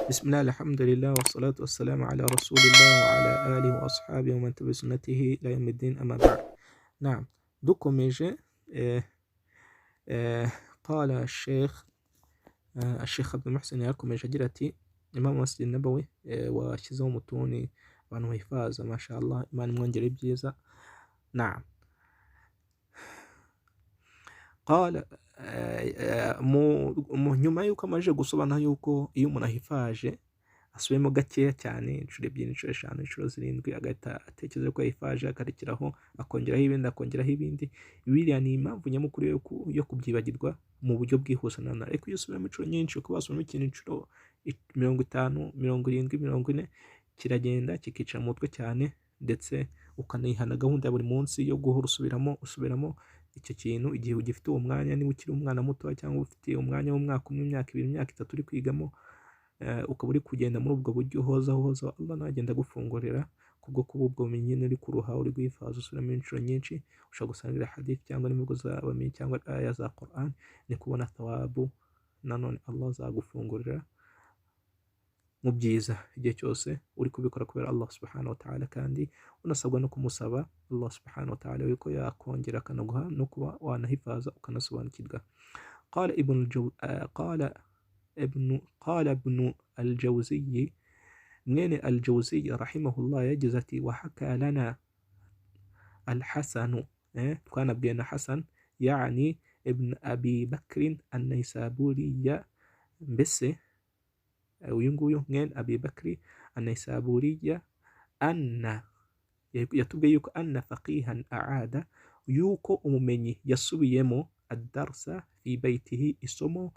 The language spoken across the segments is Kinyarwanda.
بسم الله الحمد لله والصلاة والسلام على رسول الله وعلى آله وأصحابه ومن تبع سنته إلى يوم الدين أما بعد. نعم. dukomeje قال الشيخ عبد المحسن yakomeje agira ati Imam Masjid Nabawi washyizeho umutuni abantu bahifaza mashallah Imana imwongere ibyiza. نعم. قال nyuma yuko amaze gusobanura yuko iyo umuntu ahifaje asubiyemo gakeya cyane inshuro ebyiri, inshuro eshanu, inshuro zirindwi, agahita atekereza ko yahifaje akarekeraho akongeraho ibindi, biriya ni impamvu nyamukuru yo kubyibagirwa mu buryo bwihuse nanone. Ariko iyo usubiramo inshuro nyinshi, uko wasubiramo ikintu inshuro 50, 70, 40, kiragenda kikicara mu mutwe cyane, ndetse ukanihana gahunda ya buri munsi yo guhora usubiramo icyo kintu igihe ugifite uwo mwanya. Niba ukiri umwana muto cyangwa ufite umwanya w'umwaka umwe, imyaka ibiri, imyaka itatu uri kwigamo, ukaba uri kugenda muri ubwo buryo uhozaho, Allah nawe agenda agufungurira kubwo kuba ubwo bumenyi nyine uri kuruha, uri guhifaza usubiramo inshuro nyinshi. Ushobora gusangira hadith cyangwa n'imvugo z'abamenyi cyangwa aya za Quran, ni kubona thawabu nanone Allah azagufungurira mu byiza igihe cyose uri kubikora kubera Allah subhanahu wa ta'ala, kandi unasabwa no kumusaba Allah subhanahu wa ta'ala yuko yakongera akanaguha no kuba wanahifaza ukanasobanukirwa. قال ابن الجوزي من الجوزي رحمه الله يجزتي وحكى لنا الحسن كان بين حسن يعني ابن أبي بكر النيسابوري بس وينقول من أبي بكر النيسابوري أن يتبقى أن فقيها أعاد يوكو أممني يسويمو الدرس في بيته اسمه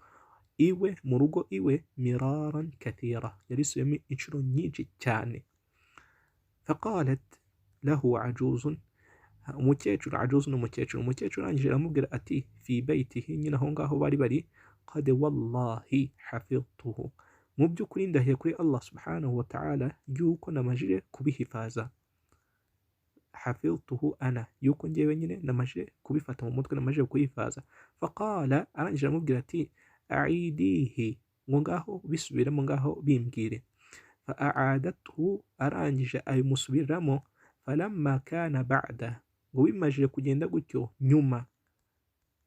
iwe mu rugo iwe miraran kathira, yarisubiyemo inshuro nyinshi cyane. faqalat lahu ajuzun, umukecuru, ajuzun umukecuru arangije aramubwira ati fi baytihi, nyine aho ngaho bari qad wallahi hafidtuhu, mu by'ukuri ndahiye kuri Allah subhanahu wa ta'ala yuko namajije kubihifaza. hafidtuhu ana, yuko ngewe nyine namajije kubifata mu mutwe, namajije kuhifaza. faqala, arangije aramubwira ati aidihi, ngo ngaho bisubiramo, ngaho bimbwire. fa'aadathu, arangije abimusubiramo. falamma kana ba'da, ngo bimajije kugenda gutyo nyuma,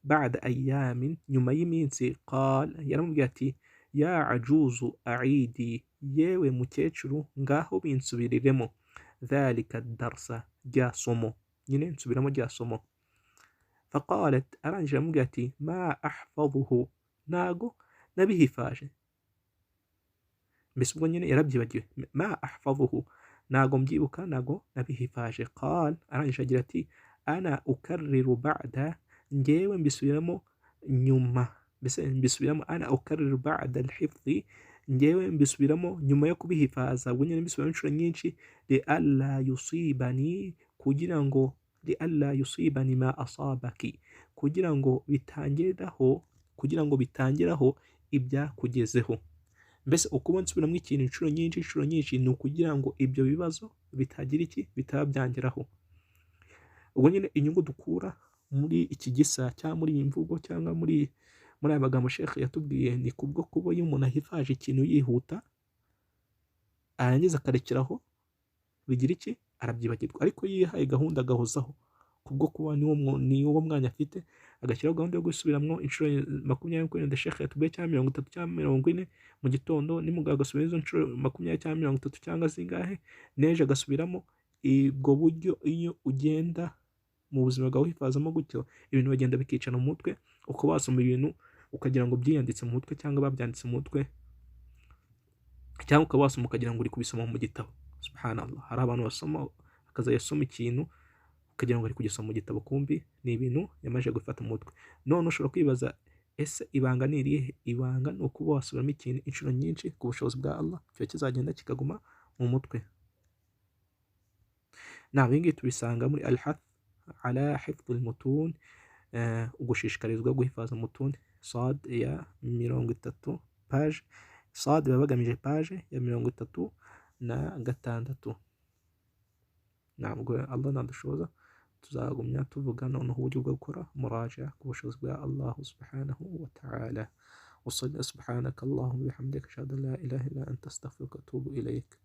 ba'da ayamin, nyuma y'iminsi, qala, yaramubwiye ati ya ajuzu aidi, yewe mukecuru ngaho binsubiriremo, dhalika darsa, rya somo, nyine nsubiramo rya somo. faqalat, arangije aramubwira ati ma ahfazuhu, ntago nabihifaje. Mbese ubwo nyine yarabyibagiwe, ma ahfazuhu, ntago mbyibuka, ntago nabihifaje. qal, arangije agira ati ana ukarriru ba'da, ngewe mbisubiramo nyuma, mbese mbisubiramo ana ukarriru ba'da alhifzi, ngewe mbisubiramo nyuma yo kubihifaza. ubwo nyine mbisubiramo inshuro nyinshi, li alla yusibani, kugira ngo li alla yusibani ma asabaki, kugira ngo bitangiraho ibyakugezeho. Mbese ukuba nsubiramo ikintu inshuro nyinshi ni ukugira ngo ibyo bibazo bitagira bitaba byangeraho. ubwo nyine inyungu dukura muri iki gisa cyangwa muri iyi mvugo cyangwa muri aya magambo Sheikh yatubwiye, ni kubwo kuba iyo umuntu ahifaje ikintu yihuta arangiza akarekeraho, bigira arabyibagirwa. ariko yihaye gahunda agahozaho, kubwo kuba niwo mwanya afite, agashyiraho gahunda yo gusubiramo inshuro 20 Sheikh yatubwiye, cyangwa 30 cyangwa 40 mu gitondo, nimugabo agasubira izo nshuro 20 cyangwa 30 cyangwa zingahe, neje agasubiramo. ubwo buryo iyo ugenda mu buzima bwawe uhifazamo gutyo, ibintu bagenda bikicara mu mutwe, uko wasoma ibintu ukagira ngo byiyanditse mu mutwe cyangwa babyanditse mu mutwe, cyangwa ukaba wasoma ukagira ngo uri kubisoma mu gitabo. Subhanallah, hari abantu basoma akazayasoma ikintu ukagira ngo ari kugisoma mu gitabo, kumbi ni ibintu yamaze gufata mu mutwe. none ushobora kwibaza, ese ibanga ni irihe? ibanga ni ukuba wasubiramo ikintu inshuro nyinshi ku bushobozi bwa Allah, cyo kizagenda kikaguma mu mutwe. ibi tubisanga muri al-hath ala hifdh al-mutun, ugushishikarizwa guhifaza mutun, sad ya 30 page, sad baba bagamije page ya 36. ntabwo Allah nadushoboza, tuzagumya tuvuga noneho uburyo bwo gukora muraja ku bushobozi bwa Allah subhanahu wa ta'ala. وصل. سبحانك اللهم وبحمدك أشهد أن لا إله إلا أنت أستغفرك وأتوب إليك.